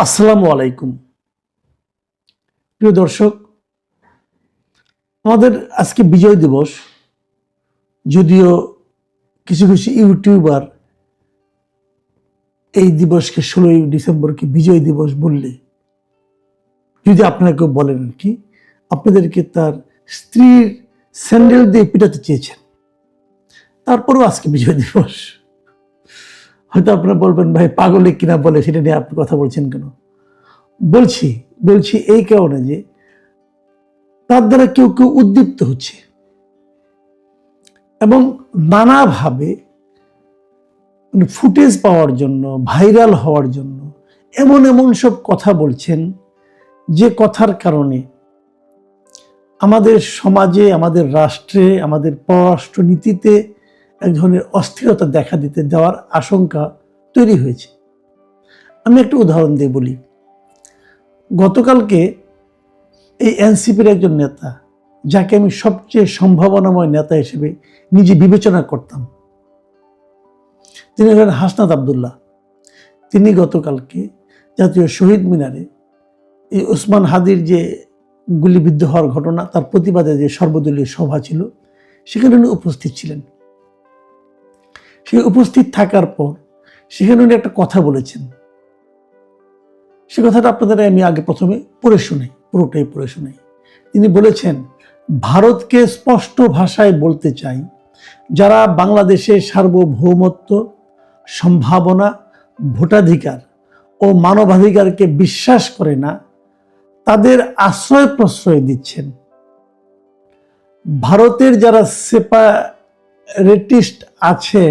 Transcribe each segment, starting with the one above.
আসসালামু আলাইকুম প্রিয় দর্শক, আমাদের আজকে বিজয় দিবস। যদিও কিছু কিছু ইউটিউবার এই দিবসকে 16ই ডিসেম্বরকে বিজয় দিবস বললে, যদি আপনারা কেউ বলেন কি আপনাদেরকে তার স্ত্রীর স্যান্ডেল দিয়ে পিটাতে চেয়েছেন, তারপরেও আজকে বিজয় দিবস। হয়তো আপনারা বলবেন, ভাই পাগলে কিনা বলে সেটা নিয়ে আপনি কথা বলছেন কেন? বলছি এই কারণে যে তার দ্বারা কেউ কেউ উদ্দীপ্ত হচ্ছে এবং নানাভাবে ফুটেজ পাওয়ার জন্য, ভাইরাল হওয়ার জন্য এমন এমন সব কথা বলছেন যে কথার কারণে আমাদের সমাজে, আমাদের রাষ্ট্রে, আমাদের পররাষ্ট্রনীতিতে এক ধরনের অস্থিরতা দেখা দিতে দেওয়ার আশঙ্কা তৈরি হয়েছে। আমি একটা উদাহরণ দিয়ে বলি। গতকালকে এই এনসিপির একজন নেতা, যাকে আমি সবচেয়ে সম্ভাবনাময় নেতা হিসেবে নিজে বিবেচনা করতাম, তিনি হলেন হাসনাত আবদুল্লাহ। তিনি গতকালকে জাতীয় শহীদ মিনারে এই ওসমান হাদির যে গুলিবিদ্ধ হওয়ার ঘটনা, তার প্রতিবাদে যে সর্বদলীয় সভা ছিল, সেখানে উনি উপস্থিত ছিলেন। সে উপস্থিত থাকার পর সেখানে উনি একটা কথা বলেছেন। সে কথাটা আপনাদের আমি আগে প্রথমে পুরোটাই পড়ে শোনাই। তিনি বলেছেন, ভারতকে স্পষ্ট ভাষায় বলতে চাই, যারা বাংলাদেশের সার্বভৌমত্ব, সম্ভাবনা, ভোটাধিকার ও মানবাধিকারকে বিশ্বাস করে না, তাদের আশ্রয় প্রশ্রয় দিচ্ছেন। ভারতের যারা সেপারেটিস্ট আছে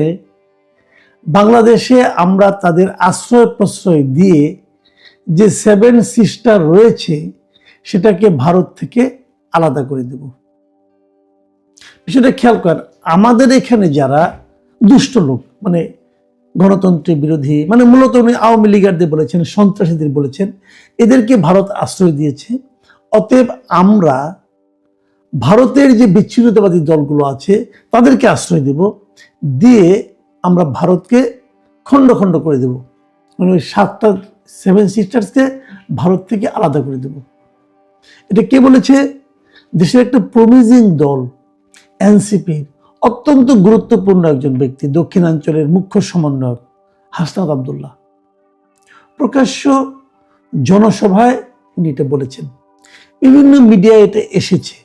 বাংলাদেশে, আমরা তাদের আশ্রয় প্রশ্রয় দিয়ে যে 7 সিস্টার রয়েছে সেটাকে ভারত থেকে আলাদা করে দেব। বিষয়টা খেয়াল করেন, আমাদের এখানে যারা দুষ্ট লোক, মানে গণতন্ত্রের বিরোধী, মানে মূলত উনি আওয়ামী লীগারদের বলেছেন, সন্ত্রাসীদের বলেছেন, এদেরকে ভারত আশ্রয় দিয়েছে। অতএব আমরা ভারতের যে বিচ্ছিন্নতাবাদী দলগুলো আছে তাদেরকে আশ্রয় দেব, দিয়ে আমরা ভারতকে খণ্ড খণ্ড করে দেব, মানে ওই 7 সিস্টার্সকে ভারত থেকে আলাদা করে দেব। এটা কে বলেছে? দেশের একটা প্রমিজিং দল এনসিপির অত্যন্ত গুরুত্বপূর্ণ একজন ব্যক্তি, দক্ষিণাঞ্চলের মুখ্য সমন্বয়ক হাসনাত আবদুল্লাহ। প্রকাশ্য জনসভায় উনি এটা বলেছেন, বিভিন্ন মিডিয়ায় এটা এসেছে।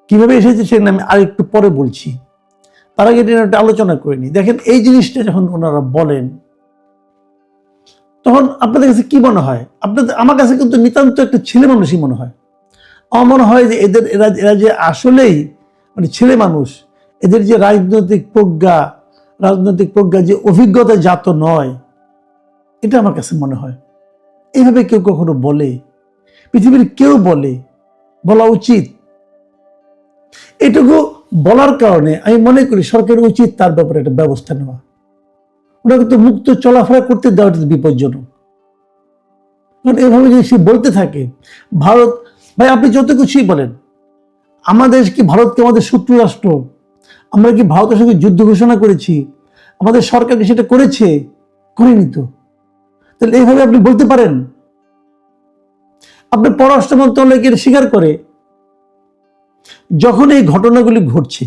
কিভাবে এসেছে সেটা আমি আরেকটু পরে বলছি, তার আগে এটা আলোচনা করিনি। দেখেন, এই জিনিসটা যখন ওনারা বলেন তখন আপনাদের কাছে কি মনে হয়? আমার কাছে কিন্তু নিতান্ত একটা ছেলে মানুষই মনে হয়। আমার মনে হয় যে এরা যে আসলেই মানে ছেলে মানুষ, এদের যে রাজনৈতিক প্রজ্ঞা যে অভিজ্ঞতা জাত নয়, এটা আমার কাছে মনে হয়। এইভাবে কেউ কখনো বলে? পৃথিবীর কেউ বলা উচিত? এটুকু বলার কারণে আমি মনে করি সরকারের উচিত তার ব্যাপারে একটা ব্যবস্থা নেওয়া। ওনাকে তো মুক্ত চলাফেরা করতে দেওয়াটা বিপজ্জনক। কারণ এভাবে যদি সে বলতে থাকে, ভারত, ভাই আপনি যত কিছুই বলেন, আমাদের কি ভারতকে আমাদের শত্রু রাষ্ট্র? আমরা কি ভারতের সঙ্গে যুদ্ধ ঘোষণা করেছি? আমাদের সরকার কি সেটা করেনি তো? তাহলে এইভাবে আপনি বলতে পারেন? আপনার পররাষ্ট্র মন্ত্রণালয় কি স্বীকার করে? যখন এই ঘটনাগুলি ঘটছে,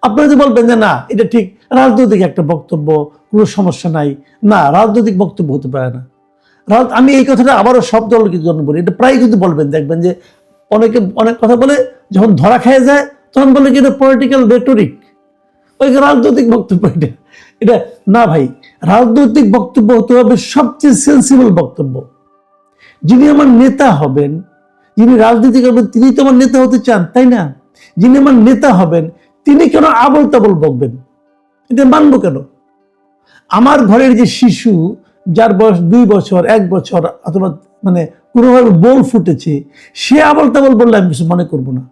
আপনারা যে বলবেন যে না এটা ঠিক রাজনৈতিক একটা বক্তব্য, কোনো সমস্যা নাই, না রাজনৈতিক বক্তব্য হতে পারে না। আমি এই কথাটা আবারও সব দলকে জন্য বলি, এটা প্রায় কিন্তু বলবেন, দেখবেন যে অনেকে অনেক কথা বলে, যখন ধরা খেয়ে যায় তখন বলে যে এটা পলিটিক্যাল রেটরিক, ওই রাজনৈতিক বক্তব্য। এটা না ভাই, রাজনৈতিক বক্তব্য হতে হবে সবচেয়ে সেন্সিবল বক্তব্য। যিনি আমার নেতা হবেন, যিনি রাজনীতি করবেন, তিনি তো আমার নেতা হতে চান, তাই না? যিনি আমার নেতা হবেন তিনি কেন আবল তাবল বকবেন? এটা মানবো কেন? আমার ঘরের যে শিশু, যার বয়স 2 বছর, 1 বছর, অথবা মানে কোনোভাবে বোল ফুটেছে, সে আবল তাবল বললে আমি কিছু মনে করবো না।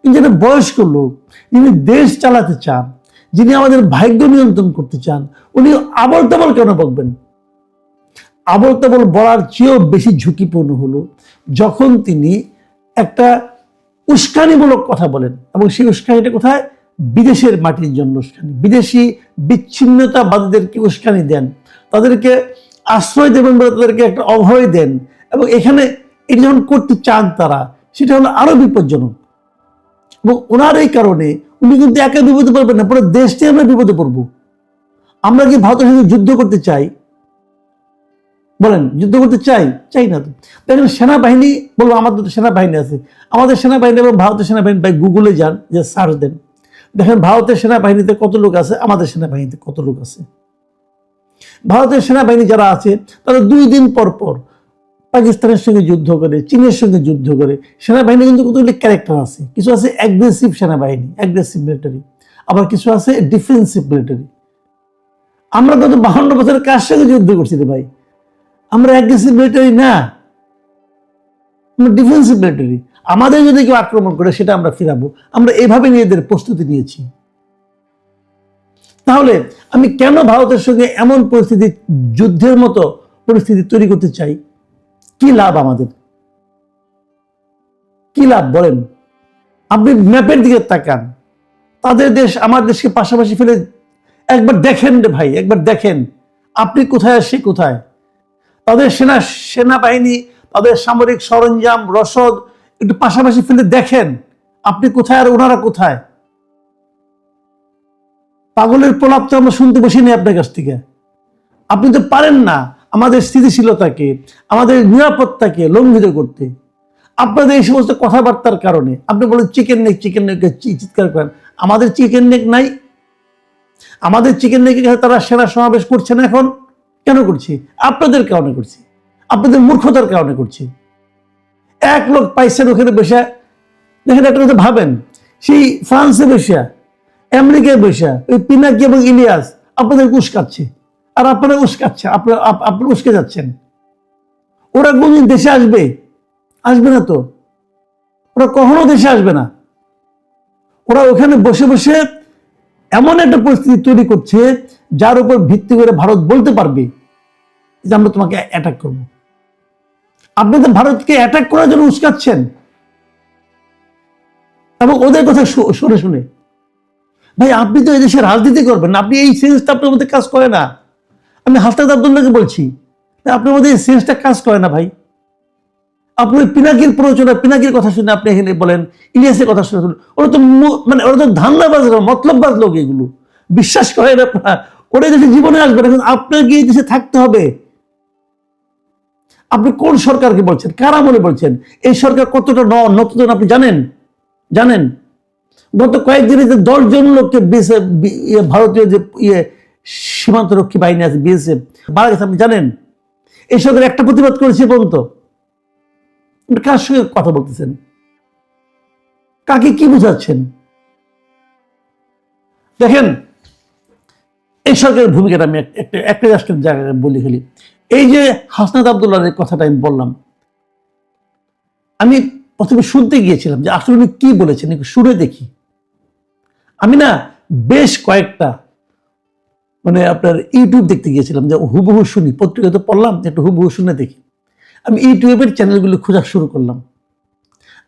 কিন্তু যেটা বয়স্ক লোক, যিনি দেশ চালাতে চান, যিনি আমাদের ভাগ্য নিয়ন্ত্রণ করতে চান, উনি আবল তাবল কেন বকবেন? আবল তাবল বলার চেয়েও বেশি ঝুঁকিপূর্ণ হলো যখন তিনি একটা উস্কানিমূলক কথা বলেন, এবং সেই উস্কানিটা কোথায়? বিদেশের মাটির জন্য উস্কানি, বিদেশি বিচ্ছিন্নতাবাদীদেরকে উস্কানি দেন, তাদেরকে আশ্রয় দেবেন বলে তাদেরকে একটা অভয় দেন, এবং এখানে এটি যখন করতে চান তারা, সেটা হলো আরো বিপজ্জনক। এবং ওনার এই কারণে উনি কিন্তু একা বিপদে পড়বেন না, পুরো দেশটি আমরা বিপদে পড়বো। আমরা কি ভারতের সাথে যুদ্ধ করতে চাই? বলেন, যুদ্ধ করতে চাই? চাই না তো। দেখেন সেনাবাহিনী, বলবো আমাদের তো সেনাবাহিনী আছে, আমাদের সেনাবাহিনী এবং ভারতের সেনাবাহিনী, ভাই গুগলে যান, যে সার্চ দেন, দেখেন ভারতের সেনাবাহিনীতে কত লোক আছে, আমাদের সেনাবাহিনীতে কত লোক আছে। ভারতের সেনাবাহিনী যারা আছে তারা 2 দিন পর পর পাকিস্তানের সঙ্গে যুদ্ধ করে, চীনের সঙ্গে যুদ্ধ করে। সেনাবাহিনী কিন্তু কতগুলি ক্যারেক্টার আছে, কিছু আছে অ্যাগ্রেসিভ সেনাবাহিনী, অ্যাগ্রেসিভ মিলিটারি, আবার কিছু আছে ডিফেন্সিভ মিলিটারি। আমরা গত 52 বছরের কার সঙ্গে যুদ্ধ করছি রে ভাই? আমরা অ্যাগ্রেসিভ মিলিটারি না, আমরা ডিফেন্সিভ মিলিটারি। আমাদের যদি কেউ আক্রমণ করে সেটা আমরা ফিরাবো, আমরা এভাবে নিজেদের প্রস্তুতি নিয়েছি। তাহলে আমি কেন ভারতের সঙ্গে এমন পরিস্থিতি, যুদ্ধের মতো পরিস্থিতি তৈরি করতে চাই? কি লাভ আমাদের? কি লাভ বলেন? আপনি ম্যাপের দিকে তাকান, তাদের দেশ আমার দেশকে পাশাপাশি ফেলে একবার দেখেন রে ভাই, একবার দেখেন আপনি কোথায়, সে কোথায়। তাদের সেনাবাহিনী, তাদের সামরিক সরঞ্জাম, রসদ একটু পাশাপাশি ফেলে দেখেন আপনি কোথায় আর ওনারা কোথায়। পাগলের প্রলাপ তো আমরা শুনতে বসিনি আপনার কাছ থেকে। আপনি তো পারেন না আমাদের স্থিতিশীলতাকে, আমাদের নিরাপত্তাকে লঙ্ঘিত করতে। আপনাদের এই সমস্ত কথাবার্তার কারণে আপনি বলেন চিকেন নেক, চিকেন নেক চিৎকার করেন। আমাদের চিকেন নেক নাই? আমাদের চিকেন নেকের কাছে তারা সেনা সমাবেশ করছে না এখন? কেন করছি? আপনাদের কারণে করছি, আপনাদের মূর্খতার কারণে করছি। 1 লোক পাইছেন ওখানে বসে। দেখেন একটা কথা ভাবেন, সেই ফ্রান্সে বসে, আমেরিকায় বসে ওই পিনাকি এবং ইলিয়াস আপনাদের উস্কাচ্ছে, আর আপনারা উস্কাচ্ছে, আপনারা উস্কে যাচ্ছেন। ওরা কোনদিন দেশে আসবে? আসবে না তো, ওরা কখনো দেশে আসবে না। ওরা ওখানে বসে বসে এমন একটা পরিস্থিতি তৈরি করছে যার উপর ভিত্তি করে ভারত বলতে পারবে যে আমরা তোমাকে অ্যাটাক করব। আপনি তো ভারতকে অ্যাটাক করার জন্য উস্কাচ্ছেন, এবং ওদের কথা শুনে শুনে। ভাই আপনি তো এদেশে রাজনীতি করবেন না, আপনি এই সেন্সটা আপনার মধ্যে কাজ করে না। আমি হাসনাত আব্দুল্লাহকে বলছি, আপনার মধ্যে এই সেন্সটা কাজ করে না ভাই। আপনি পিনাকির প্ররোচনা, পিনাকির কথা শুনে আপনি এখানে বলেন, ইলিয়াসের কথা শুনে, ওরা তো মানে ওরা তো ধান্দাবাজ, মতলববাজ লোক, এগুলো বিশ্বাস করেন আপনারা। ওরা দেশে জীবনে আসবে না, কিন্তু আপনাকে এই দেশে থাকতে হবে। আপনি কোন সরকারকে বলছেন, কারা মনে বলছেন? এই সরকার কতটা নতুন আপনি জানেন? জানেন গত কয়েকদিনে যে 10 জন লোককে ভারতীয় যে সীমান্ত রক্ষী বাহিনী আছে, বিএসএফ, মারা গেছে, আপনি জানেন? এই সরকার একটা প্রতিবাদ করেছে পর্যন্ত? কার সঙ্গে কথা বলতেছেন? কাকে কি বুঝাচ্ছেন? দেখেন এই সরকারের ভূমিকাটা আমি একটা জায়গায় বলি ফেলি। এই যে হাসনাত আব্দুল্লাহর কথাটা আমি বললাম, আমি প্রথমে শুনতে গিয়েছিলাম যে আসলে উনি কি বলেছেন, একটু শুনে দেখি। আমি না বেশ কয়েকটা মানে আপনার ইউটিউব দেখতে গিয়েছিলাম, যে হুবহু শুনি, পত্রিকা তো পড়লাম, একটু হুবহু শুনে দেখি। আমি ইউটিউবের চ্যানেলগুলো খোঁজা শুরু করলাম।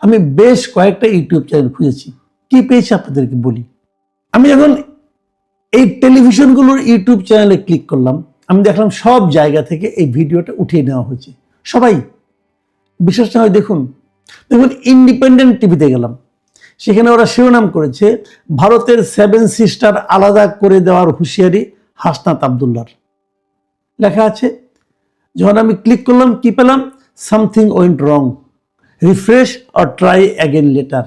আমি বেশ কয়েকটা ইউটিউব চ্যানেল খুঁজেছি, কি পেয়েছি আপনাদেরকে বলি। আমি যখন এই টেলিভিশনগুলোর ইউটিউব চ্যানেলে ক্লিক করলাম, আমি দেখলাম সব জায়গা থেকে এই ভিডিওটা উঠিয়ে নেওয়া হয়েছে। সবাই বিশ্বাস না হয় দেখুন, ইন্ডিপেন্ডেন্ট টিভিতে গেলাম, সেখানে ওরা শিরোনাম করেছে ভারতের 7 সিস্টার আলাদা করে দেওয়ার হুঁশিয়ারি হাসনাত আব্দুল্লাহর, লেখা আছে। যখন আমি ক্লিক করলাম, কি পেলাম? Something went wrong, refresh or try again letter,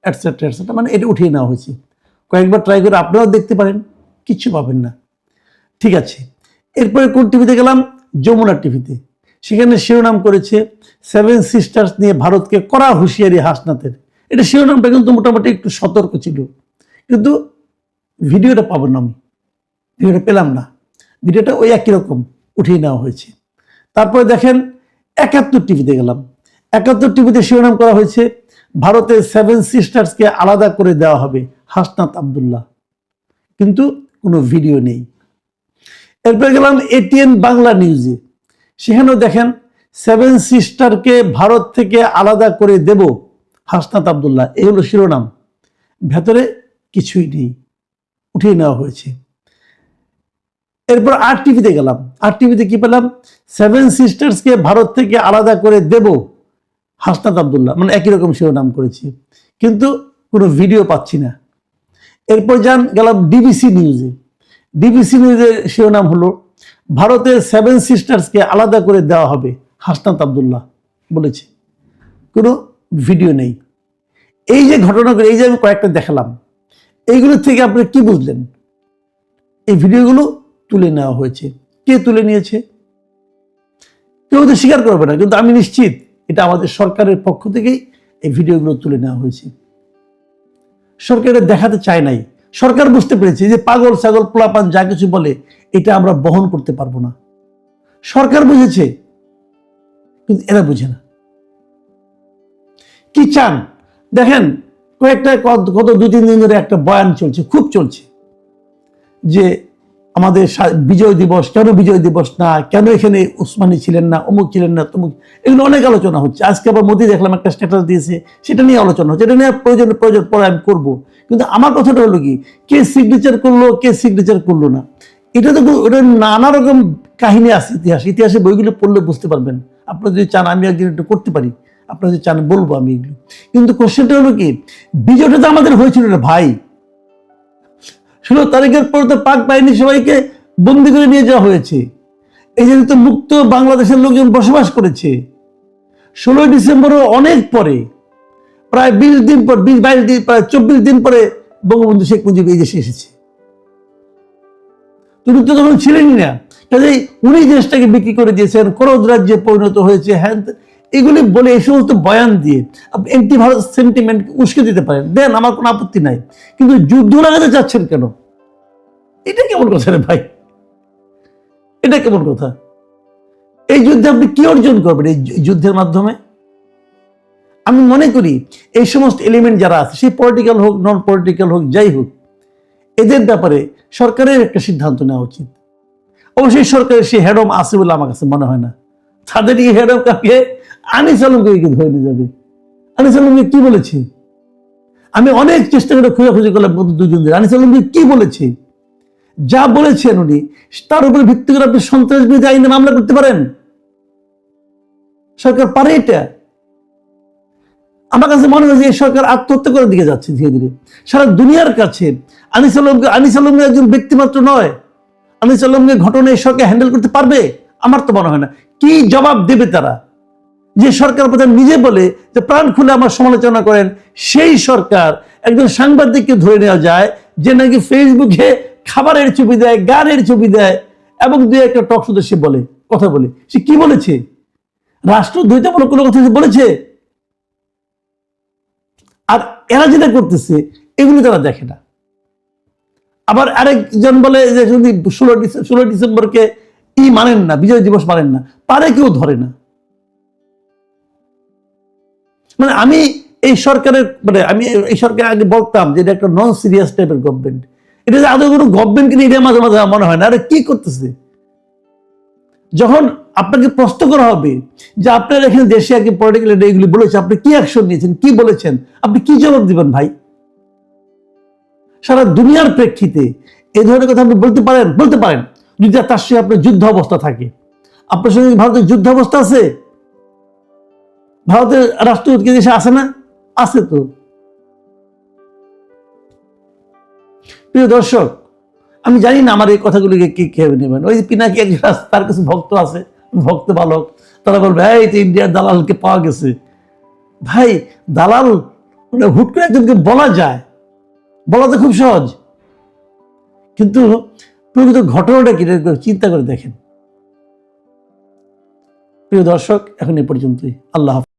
etcetera etcetera. মানে এটা উঠিয়ে নেওয়া হয়েছে। কয়েকবার ট্রাই করে আপনারাও দেখতে পারেন, কিচ্ছু পাবেন না। ঠিক আছে, এরপরে কোন টিভিতে গেলাম? যমুনা টিভিতে। সেখানে শিরোনাম করেছে 7 সিস্টার্স নিয়ে ভারতকে কড়া হুঁশিয়ারি হাসনাতের। এটা শিরোনামটা কিন্তু মোটামুটি একটু সতর্ক ছিল, কিন্তু ভিডিওটা পাবো না, আমি ভিডিওটা পেলাম না। ভিডিওটা ওই একই রকম উঠিয়ে নেওয়া হয়েছে। তারপরে দেখেন 71 টিভিতে গেলাম, 71 টিভিতে শিরোনাম করা হয়েছে ভারতের 7 সিস্টার্সকে আলাদা করে দেওয়া হবে হাসনাত আব্দুল্লাহ, কিন্তু কোনো ভিডিও নেই। এরপরে গেলাম এটিএন বাংলা নিউজে, সেখানেও দেখেন 7 সিস্টারকে ভারত থেকে আলাদা করে দেব হাসনাত আব্দুল্লাহ, এই হলো শিরোনাম, ভেতরে কিছুই নেই, উঠিয়ে নেওয়া হয়েছে। এরপর আর টিভিতে গেলাম, আর টিভিতে কি পেলাম, সেভেন সিস্টার্সকে ভারত থেকে আলাদা করে দেব হাসনাত আব্দুল্লাহ, মানে একই রকম শিরোনাম করেছি, কিন্তু কোনো ভিডিও পাচ্ছি না। এরপর গেলাম ডিবিসি নিউজে, ডিবিসি নিউজের শিরোনাম হলো ভারতের সেভেন সিস্টার্সকে আলাদা করে দেওয়া হবে হাসনাত আব্দুল্লাহ বলেছে, কোনো ভিডিও নেই। এই যে ঘটনাগুলো, এই যে আমি কয়েকটা দেখালাম, এইগুলো থেকে আপনি কি বুঝলেন? এই ভিডিওগুলো তুলে নেওয়া হয়েছে। কে তুলে নিয়েছে? কেউ তো স্বীকার করবে না, কিন্তু আমি নিশ্চিত এটা আমাদের সরকারের পক্ষ থেকেই এই ভিডিওগুলো তুলে নেওয়া হয়েছে। সরকার এটা দেখাতে চায় নাই। সরকার বুঝতে পেরেছে যে পাগল ছাগল পোলাপান যা কিছু বলে এটা আমরা বহন করতে পারবো না। সরকার বুঝেছে, কিন্তু এরা বুঝে না। কি চান দেখেন, কয়েকটা গত 2-3 দিন ধরে একটা বয়ান চলছে, খুব চলছে, যে আমাদের বিজয় দিবস, কেন বিজয় দিবস না, কেন এখানে উসমানী ছিলেন না, অমুক ছিলেন না, তমুক, এগুলো অনেক আলোচনা হচ্ছে। আজকে আবার মোদি দেখলাম একটা স্ট্যাটাস দিয়েছে, সেটা নিয়ে আলোচনা হচ্ছে। এটা নিয়ে প্রয়োজন পরে আমি করবো, কিন্তু আমার কথাটা হলো কি, কে সিগনেচার করলো, কে সিগনেচার করলো না, এটা তো ওটা নানা রকম কাহিনী আছে। ইতিহাসে বইগুলো পড়লে বুঝতে পারবেন। আপনারা যদি চান আমি একদিন একটু করতে পারি, আপনারা যদি চান বলবো আমি এগুলো। কিন্তু কোশ্চেনটা হলো কি, বিজয়টা তো আমাদের হয়েছিল না ভাই। 16 তারিখের পর তো পাক বাহিনী সবাইকে বন্দি করে নিয়ে যাওয়া হয়েছে। এই জন্য তো মুক্ত বাংলাদেশের লোকজন বসবাস করেছে। 16 ডিসেম্বরও অনেক পরে, প্রায় 20 দিন পর, 20-22 দিন, প্রায় 24 দিন পরে বঙ্গবন্ধু শেখ মুজিব এই দেশে এসেছে। তিনি তো তখন ছিলেনই না। কাজেই উনি দেশটাকে বিক্রি করে দিয়েছেন, করদ রাজ্যে পরিণত হয়েছে, হ্যাঁ, এগুলি বলে এই সমস্ত বয়ান দিয়ে আপনি এন্টি ভারত সেন্টিমেন্ট উস্কে দিতে পারেন, দেন, আমার কোনো আপত্তি নাই। কিন্তু যুদ্ধ লাগাতে চাচ্ছেন কেন? এটা কেমন কথা রে ভাই? এটা কেমন কথা? এই যুদ্ধে আপনি কি অর্জন করবেন? এই যুদ্ধের মাধ্যমে আমি মনে করি এই সমস্ত এলিমেন্ট যারা আছে, সেই পলিটিক্যাল হোক, নন পলিটিক্যাল হোক, যাই হোক, এদের ব্যাপারে সরকারের একটা সিদ্ধান্ত নেওয়া উচিত। অবশ্যই সরকারের সেই হেডম আছে বলে আমার কাছে মনে হয় না। তাদের এই হেডম কাকে? আনিস আলমকে ধরে নিয়ে যাবে। আনিস আলমকে কি বলেছে? আমি অনেক চেষ্টা করে খোঁজাখুঁজি করলাম গত 2 দিন ধরে, আনিস আলমকে কি বলেছে? যা বলেছেন উনি, তার উপরে ভিত্তি করে আপনি সন্ত্রাসবিরোধী আইনে মামলা করতে পারেন। সরকার পারে এটা? আমার কাছে মনে হয় যে এই সরকার আত্মহত্যা করার দিকে যাচ্ছে ধীরে ধীরে। সারা দুনিয়ার কাছে আনিস আলম একজন ব্যক্তিমাত্র নয়। আনিস আলমকে ঘটনা এই সরকার হ্যান্ডেল করতে পারবে? আমার তো মনে হয় না। কি জবাব দেবে তারা? যে সরকার প্রধান নিজে বলে যে প্রাণ খুলে আমার সমালোচনা করেন, সেই সরকার একজন সাংবাদিককে ধরে নেওয়া যায় যে নাকি ফেসবুকে খাবারের ছবি দেয়, গানের ছবি দেয়, এবং 2-1টা টক শোতে সে বলে, কথা বলে। সে কি বলেছে? রাষ্ট্রদ্রোহিতামূলক কোনো কথা বলেছে? আর এরা যেটা করতেছে এগুলো তারা দেখে না। আবার আরেকজন বলে যে যদি 16 ডিসেম্বরকে মানেন না, বিজয় দিবস মানেন না, পারে কেউ ধরে না। মানে আমি এই সরকারের, মানে আমি এই সরকার আগে বলতাম যে এটা একটা নন সিরিয়াস টাইপের গভর্নমেন্ট। এটা যে আদৌ কোনো গভর্নমেন্ট কিনে এটা মাঝে মাঝে মনে হয় না, আরে কি করতেছে? যখন আপনাকে প্রশ্ন করা হবে যে আপনার এখানে দেশে আগে পলিটিক্যাল লিডার এগুলি বলেছে, আপনি কি অ্যাকশন নিয়েছেন, কি বলেছেন, আপনি কি জবাব দিবেন ভাই? সারা দুনিয়ার প্রেক্ষিতে এই ধরনের কথা আপনি বলতে পারেন যদি তার সঙ্গে আপনার যুদ্ধ অবস্থা থাকে। আপনার সঙ্গে ভারতের যুদ্ধ অবস্থা আছে? ভারতের রাষ্ট্রদূত কি দেশে আছে না? আছে তো। প্রিয় দর্শক, আমি জানি না আমার এই কথাগুলিকে কি খেয়ে নেবেন। ওই পিনাকি একজন তার কিছু ভক্ত আছে, ভক্ত বালক, তারা বলবে এই তো ইন্ডিয়ার দালালকে পাওয়া গেছে। ভাই, দালাল হুট করে একজনকে বলা যায়, বলা তো খুব সহজ, কিন্তু প্রকৃত ঘটনাটা কি চিন্তা করে দেখেন। প্রিয় দর্শক, এখন এ পর্যন্তই। আল্লাহ হাফেজ।